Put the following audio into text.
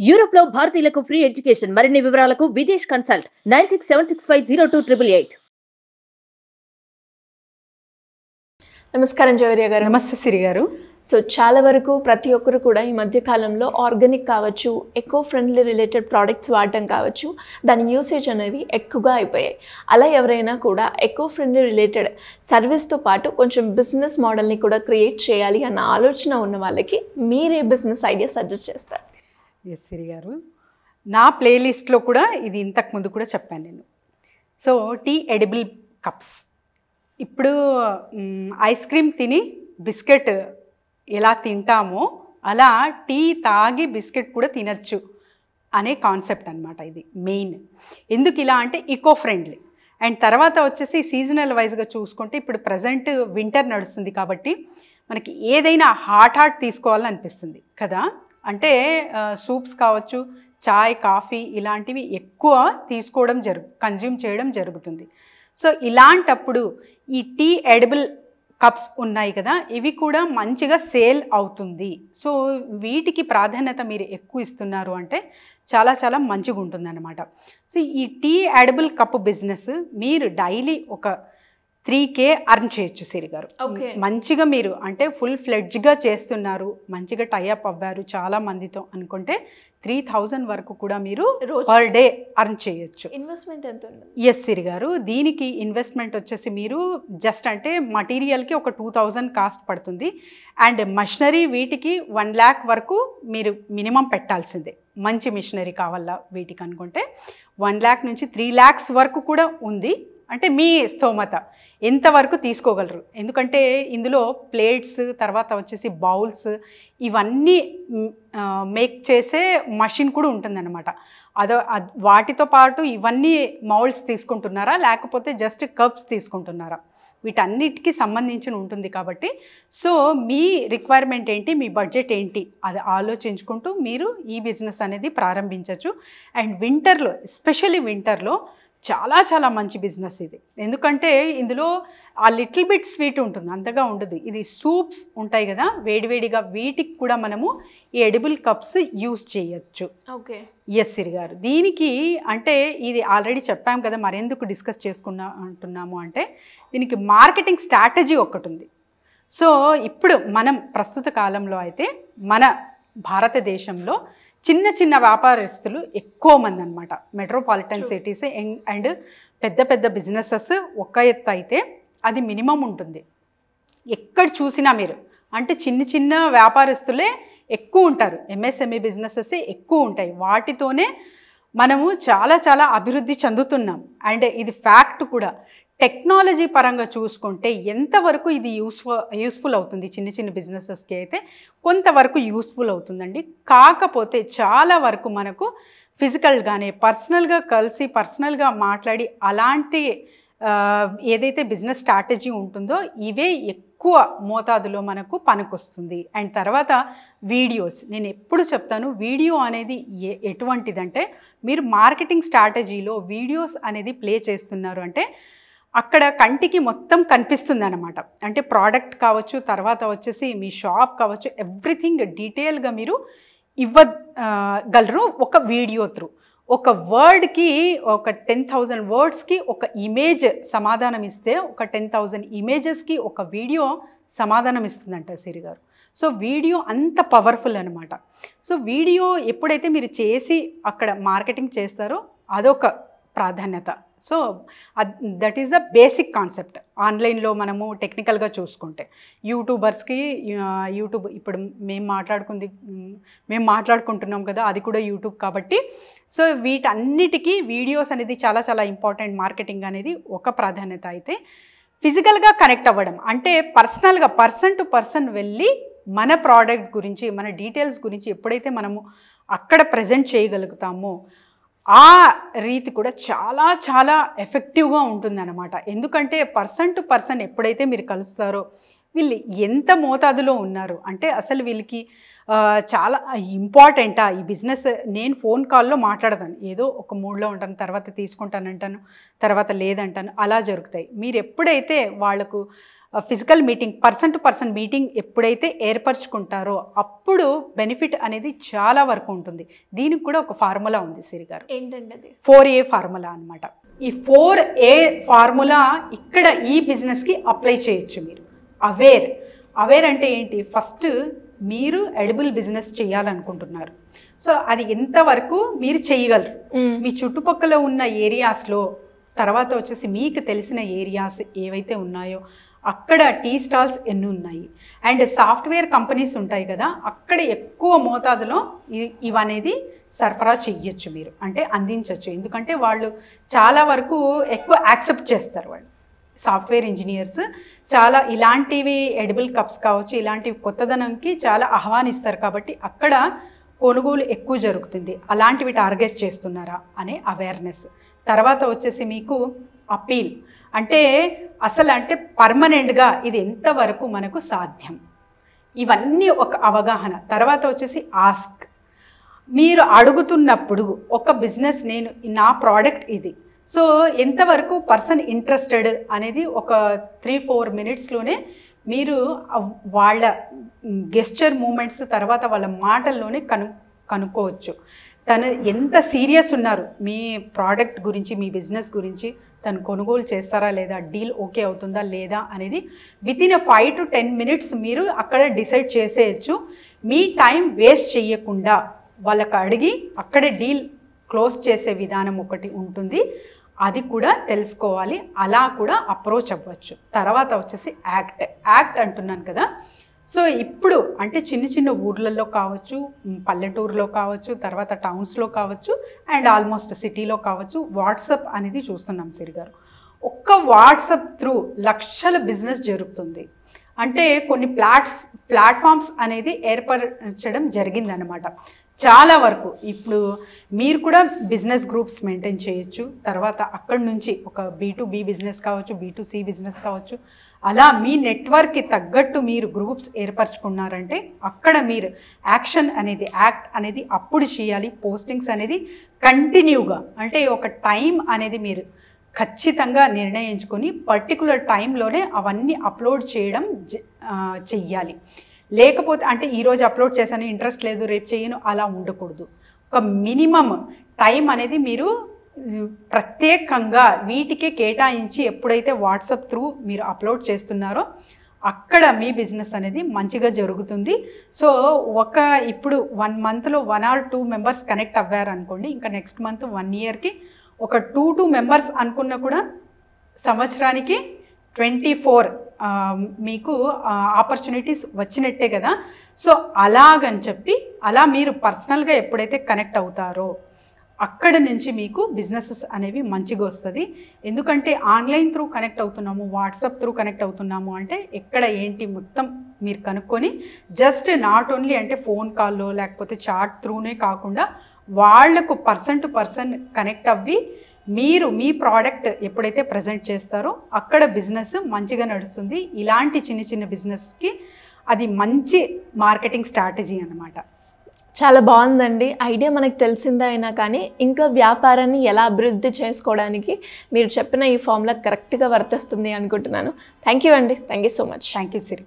Europe లో భారతీయులకు free education మరిన్ని వివరాలకు విదేశ్ కన్సల్ట్ 9676502888. నమస్కారం జవేరియా గారు. నమస్తే సిరి గారు. సో చాలా వరకు ప్రతి ఒక్కరు కూడా ఈ మధ్య కాలంలో ఆర్గానిక్ కావచ్చు, ఎకో ఫ్రెండ్లీ రిలేటెడ్ ప్రోడక్ట్స్ వాడటం కావచ్చు, దాని యూసేజ్ అనేవి ఎక్కువగా అయిపోయాయి. అలా ఎవరైనా కూడా ఎకో ఫ్రెండ్లీ రిలేటెడ్ సర్వీస్తో పాటు కొంచెం బిజినెస్ మోడల్ని కూడా క్రియేట్ చేయాలి అన్న ఆలోచన ఉన్న వాళ్ళకి మీరే బిజినెస్ ఐడియా సజెస్ట్ చేస్తారు? ఎస్ సిరి గారు, నా ప్లేలిస్ట్లో కూడా ఇది ఇంతకుముందు కూడా చెప్పాను నేను. So tea edible cups. ఇప్పుడు ఐస్ క్రీమ్ తిని బిస్కెట్ ఎలా తింటామో అలా టీ తాగి బిస్కెట్ కూడా తినచ్చు అనే కాన్సెప్ట్ అనమాట. ఇది మెయిన్. ఎందుకు ఇలా అంటే ఈకో ఫ్రెండ్లీ. అండ్ తర్వాత వచ్చేసి సీజనల్ వైజ్గా చూసుకుంటే ఇప్పుడు ప్రజెంట్ వింటర్ నడుస్తుంది కాబట్టి మనకి ఏదైనా హాట్ తీసుకోవాలని అనిపిస్తుంది కదా. అంటే సూప్స్ కావచ్చు, చాయ్, కాఫీ ఇలాంటివి ఎక్కువ తీసుకోవడం కన్జ్యూమ్ చేయడం జరుగుతుంది. సో ఇలాంటప్పుడు ఈ టీ ఎడిబుల్ కప్స్ ఉన్నాయి కదా, ఇవి కూడా మంచిగా సేల్ అవుతుంది. సో వీటికి ప్రాధాన్యత మీరు ఎక్కువ ఇస్తున్నారు అంటే చాలా చాలా మంచిగా ఉంటుందన్నమాట. సో ఈ టీ ఎడిబుల్ కప్ బిజినెస్ మీరు డైలీ ఒక 3K అర్న్ చేయొచ్చు సిరి గారు. మంచిగా మీరు అంటే ఫుల్ ఫ్లెడ్జ్గా చేస్తున్నారు, మంచిగా టైఅప్ అవ్వారు చాలా మందితో అనుకుంటే 3000 వరకు కూడా మీరు పర్ డే అర్న్ చేయొచ్చు. ఇన్వెస్ట్మెంట్ ఎంత ఉంది? ఎస్ సిరి గారు, దీనికి ఇన్వెస్ట్మెంట్ వచ్చేసి మీరు జస్ట్ అంటే మటీరియల్కి ఒక 2000 కాస్ట్ పడుతుంది. అండ్ మిషనరీ వీటికి 1 lakh వరకు మీరు మినిమం పెట్టాల్సిందే. మంచి మిషనరీ కావాలా వీటికి అనుకుంటే 1 lakh నుంచి 3 lakhs వరకు కూడా ఉంది. అంటే మీ స్తోమత ఎంతవరకు తీసుకోగలరు. ఎందుకంటే ఇందులో ప్లేట్స్, తర్వాత వచ్చేసి బౌల్స్, ఇవన్నీ మేక్ చేసే మషిన్ కూడా ఉంటుందన్నమాట. వాటితో పాటు ఇవన్నీ మౌల్డ్స్ తీసుకుంటున్నారా లేకపోతే జస్ట్ కప్స్ తీసుకుంటున్నారా, వీటన్నిటికీ సంబంధించి ఉంటుంది కాబట్టి సో మీ రిక్వైర్మెంట్ ఏంటి, మీ బడ్జెట్ ఏంటి అది ఆలోచించుకుంటూ మీరు ఈ బిజినెస్ అనేది ప్రారంభించవచ్చు. అండ్ వింటర్లో, ఎస్పెషల్లీ వింటర్లో చాలా చాలా మంచి బిజినెస్ ఇది. ఎందుకంటే ఇందులో ఆ లిటిల్ బిట్ స్వీట్ ఉంటుంది, అంతగా ఉండదు. ఇది సూప్స్ ఉంటాయి కదా వేడివేడిగా, వీటికి కూడా మనము ఈ ఎడిబుల్ కప్స్ యూస్ చేయొచ్చు. ఓకే. ఎస్ సిరి గారు, దీనికి అంటే ఇది ఆల్రెడీ చెప్పాం కదా, మరెందుకు డిస్కస్ అంటున్నాము అంటే దీనికి మార్కెటింగ్ స్ట్రాటజీ ఒకటి ఉంది. సో ఇప్పుడు మనం ప్రస్తుత కాలంలో అయితే మన భారతదేశంలో చిన్న చిన్న వ్యాపారస్తులు ఎక్కువ మంది అనమాట. మెట్రోపాలిటన్ సిటీస్ అండ్ పెద్ద పెద్ద బిజినెసెస్ ఒక ఎత్తు అయితే అది మినిమం ఉంటుంది. ఎక్కడ చూసినా మీరు అంటే చిన్న చిన్న వ్యాపారస్తులే ఎక్కువ ఉంటారు, ఎంఎస్ఎంఈ బిజినెసెస్ ఎక్కువ ఉంటాయి. వాటితోనే మనము చాలా చాలా అభివృద్ధి చెందుతున్నాం. అండ్ ఇది ఫ్యాక్ట్ కూడా. టెక్నాలజీ పరంగా చూసుకుంటే ఎంతవరకు ఇది యూస్ఫుల్ అవుతుంది చిన్న చిన్న బిజినెసెస్కి అయితే కొంతవరకు యూస్ఫుల్ అవుతుందండి. కాకపోతే చాలా వరకు మనకు ఫిజికల్గానే పర్సనల్గా కలిసి పర్సనల్గా మాట్లాడి అలాంటి ఏదైతే బిజినెస్ స్ట్రాటజీ ఉంటుందో ఇవే ఎక్కువ మోతాదులో మనకు పనికొస్తుంది. అండ్ తర్వాత వీడియోస్, నేను ఎప్పుడు చెప్తాను వీడియో అనేది ఎటువంటిదంటే మీరు మార్కెటింగ్ స్ట్రాటజీలో వీడియోస్ అనేది ప్లే చేస్తున్నారు అంటే అక్కడ కంటికి మొత్తం కనిపిస్తుంది అనమాట. అంటే ప్రోడక్ట్ కావచ్చు, తర్వాత వచ్చేసి మీ షాప్ కావచ్చు, ఎవ్రీథింగ్ డీటెయిల్గా మీరు ఇవ్వగలరు ఒక వీడియో త్రూ. ఒక వర్డ్కి ఒక 10,000 వర్డ్స్కి ఒక ఇమేజ్ సమాధానం ఇస్తే ఒక 10,000 ఇమేజెస్కి ఒక వీడియో సమాధానం ఇస్తుందంట సిరి గారు. సో వీడియో అంత పవర్ఫుల్ అనమాట. సో వీడియో ఎప్పుడైతే మీరు చేసి అక్కడ మార్కెటింగ్ చేస్తారో అదొక ప్రాధాన్యత. So that is the basic concept. ఆన్లైన్లో మనము టెక్నికల్గా చూసుకుంటే యూట్యూబర్స్కి యూట్యూబ్ ఇప్పుడు మేము మాట్లాడుకుంటున్నాం కదా, అది కూడా యూట్యూబ్ కాబట్టి సో వీటన్నిటికీ వీడియోస్ అనేది చాలా చాలా ఇంపార్టెంట్. మార్కెటింగ్ అనేది ఒక ప్రాధాన్యత అయితే ఫిజికల్గా కనెక్ట్ అవ్వడం అంటే పర్సనల్గా పర్సన్ టు పర్సన్ వెళ్ళి మన ప్రోడక్ట్ గురించి మన డీటెయిల్స్ గురించి ఎప్పుడైతే మనము అక్కడ ప్రజెంట్ చేయగలుగుతామో ఆ రీతి కూడా చాలా చాలా ఎఫెక్టివ్గా ఉంటుందన్నమాట. ఎందుకంటే పర్సన్ టు పర్సన్ ఎప్పుడైతే మీరు కలుస్తారో వీళ్ళు ఎంత మోతాదులో ఉన్నారు అంటే అసలు వీళ్ళకి చాలా ఇంపార్టెంటా ఈ బిజినెస్. నేను ఫోన్ కాల్లో మాట్లాడతాను, ఏదో ఒక మూడ్లో ఉంటాను, తర్వాత తీసుకుంటానంటాను, తర్వాత లేదంటాను, అలా జరుగుతాయి. మీరు ఎప్పుడైతే వాళ్లకు physical meeting, person to person meeting ఎప్పుడైతే ఏర్పరచుకుంటారో అప్పుడు బెనిఫిట్ అనేది చాలా వరకు ఉంటుంది. దీనికి కూడా ఒక ఫార్ములా ఉంది సిరి గారు, ఏంటంటే అది 4A ఫార్ములా అనమాట. ఈ 4A ఫార్ములా ఇక్కడ ఈ బిజినెస్కి అప్లై చేయొచ్చు మీరు. అవేర్ అంటే ఏంటి? ఫస్ట్ మీరు ఎడిబుల్ బిజినెస్ చేయాలనుకుంటున్నారు, సో అది ఎంతవరకు మీరు చేయగలరు, మీ చుట్టుపక్కల ఉన్న ఏరియాస్లో, తర్వాత వచ్చేసి మీకు తెలిసిన ఏరియాస్ ఏవైతే ఉన్నాయో అక్కడ టీ స్టాల్స్ ఎన్ని ఉన్నాయి, అండ్ సాఫ్ట్వేర్ కంపెనీస్ ఉంటాయి కదా, అక్కడ ఎక్కువ మోతాదులో ఇవనేది సరఫరా చెయ్యొచ్చు మీరు, అంటే అందించవచ్చు. ఎందుకంటే వాళ్ళు చాలా వరకు ఎక్కువ యాక్సెప్ట్ చేస్తారు. వాళ్ళు సాఫ్ట్వేర్ ఇంజనీర్స్ చాలా ఇలాంటివి ఎడిబుల్ కప్స్ కావచ్చు, ఇలాంటివి కొత్తదనంకి చాలా ఆహ్వానిస్తారు, కాబట్టి అక్కడ కొనుగోలు ఎక్కువ జరుగుతుంది. అలాంటివి టార్గెట్ చేస్తున్నారా అనే అవేర్నెస్. తర్వాత వచ్చేసి మీకు అపీల్, అంటే అసలు అంటే పర్మనెంట్గా ఇది ఎంతవరకు మనకు సాధ్యం, ఇవన్నీ ఒక అవగాహన. తర్వాత వచ్చేసి ఆస్క్, మీరు అడుగుతున్నప్పుడు ఒక బిజినెస్, నేను నా ప్రోడక్ట్ ఇది, సో ఎంతవరకు పర్సన్ ఇంట్రెస్టెడ్ అనేది ఒక 3-4 మినిట్స్లోనే మీరు వాళ్ళ గెస్చర్ మూమెంట్స్, తర్వాత వాళ్ళ మాటల్లోనే కనుక్కోవచ్చు తను ఎంత సీరియస్ ఉన్నారు మీ ప్రోడక్ట్ గురించి, మీ బిజినెస్ గురించి, తను కొనుగోలు చేస్తారా లేదా, డీల్ ఓకే అవుతుందా లేదా అనేది వితిన్ 5 to 10 మినిట్స్ మీరు అక్కడ డిసైడ్ చేసేయచ్చు. మీ టైం వేస్ట్ చేయకుండా వాళ్ళకి అడిగి అక్కడే డీల్ క్లోజ్ చేసే విధానం ఒకటి ఉంటుంది, అది కూడా తెలుసుకోవాలి. అలా కూడా అప్రోచ్ అవ్వచ్చు. తర్వాత వచ్చేసి యాక్ట్ అంటున్నాను కదా, సో ఇప్పుడు అంటే చిన్న చిన్న ఊర్లలో కావచ్చు, పల్లెటూరులో కావచ్చు, తర్వాత టౌన్స్లో కావచ్చు, అండ్ ఆల్మోస్ట్ సిటీలో కావచ్చు, వాట్సాప్ అనేది చూస్తున్నాం సిరి గారు. ఒక్క వాట్సాప్ త్రూ లక్షల బిజినెస్ జరుగుతుంది. అంటే కొన్ని ప్లాట్ఫామ్స్ అనేది ఏర్పరచడం జరిగిందనమాట చాలా వరకు. ఇప్పుడు మీరు కూడా బిజినెస్ గ్రూప్స్ మెయింటైన్ చేయొచ్చు. తర్వాత అక్కడి నుంచి ఒక B2B బిజినెస్ కావచ్చు, B2C బిజినెస్ కావచ్చు, అలా మీ నెట్వర్క్కి తగ్గట్టు మీరు గ్రూప్స్ ఏర్పరచుకున్నారంటే అక్కడ మీరు యాక్ట్ అనేది అప్పుడు చేయాలి. పోస్టింగ్స్ అనేది కంటిన్యూగా, అంటే ఒక టైం అనేది మీరు ఖచ్చితంగా నిర్ణయించుకొని పర్టికులర్ టైంలోనే అవన్నీ అప్లోడ్ చేయడం చెయ్యాలి. లేకపోతే అంటే ఈరోజు అప్లోడ్ చేశాను, ఇంట్రెస్ట్ లేదు, రేపు చేయను, అలా ఉండకూడదు. ఒక మినిమం టైం అనేది మీరు ప్రత్యేకంగా వీటికే కేటాయించి ఎప్పుడైతే వాట్సాప్ త్రూ మీరు అప్లోడ్ చేస్తున్నారో అక్కడ మీ బిజినెస్ అనేది మంచిగా జరుగుతుంది. సో ఇప్పుడు 1 మంత్లో 1 or 2 మెంబర్స్ కనెక్ట్ అవ్వారు అనుకోండి, ఇంకా నెక్స్ట్ మంత్ 1 ఇయర్కి ఒక 2 మెంబర్స్ అనుకున్నా కూడా సంవత్సరానికి 24 మీకు ఆపర్చునిటీస్ వచ్చినట్టే కదా. సో అలాగని చెప్పి అలా మీరు పర్సనల్గా ఎప్పుడైతే కనెక్ట్ అవుతారో అక్కడ నుంచి మీకు బిజినెసెస్ అనేవి మంచిగా వస్తుంది. ఎందుకంటే ఆన్లైన్ త్రూ కనెక్ట్ అవుతున్నాము, వాట్సాప్ త్రూ కనెక్ట్ అవుతున్నాము అంటే ఎక్కడ ఏంటి మొత్తం మీరు కనుక్కొని జస్ట్ నాట్ ఓన్లీ అంటే ఫోన్ కాల్లో లేకపోతే చాట్ త్రూనే కాకుండా వాళ్లకు పర్సన్ టు పర్సన్ కనెక్ట్ అవ్వి మీరు మీ ప్రోడక్ట్ ఎప్పుడైతే ప్రజెంట్ చేస్తారో అక్కడ బిజినెస్ మంచిగా నడుస్తుంది. ఇలాంటి చిన్న చిన్న బిజినెస్కి అది మంచి మార్కెటింగ్ స్ట్రాటజీ అన్నమాట. చాలా బాగుందండి. ఐడియా మనకు తెలిసిందే అయినా కానీ ఇంకా వ్యాపారాన్ని ఎలా అభివృద్ధి చేసుకోవడానికి మీరు చెప్పిన ఈ ఫార్ములా కరెక్ట్గా వర్తిస్తుంది అనుకుంటున్నాను. థ్యాంక్ యూ అండి. Thank you so much. Thank you Siri.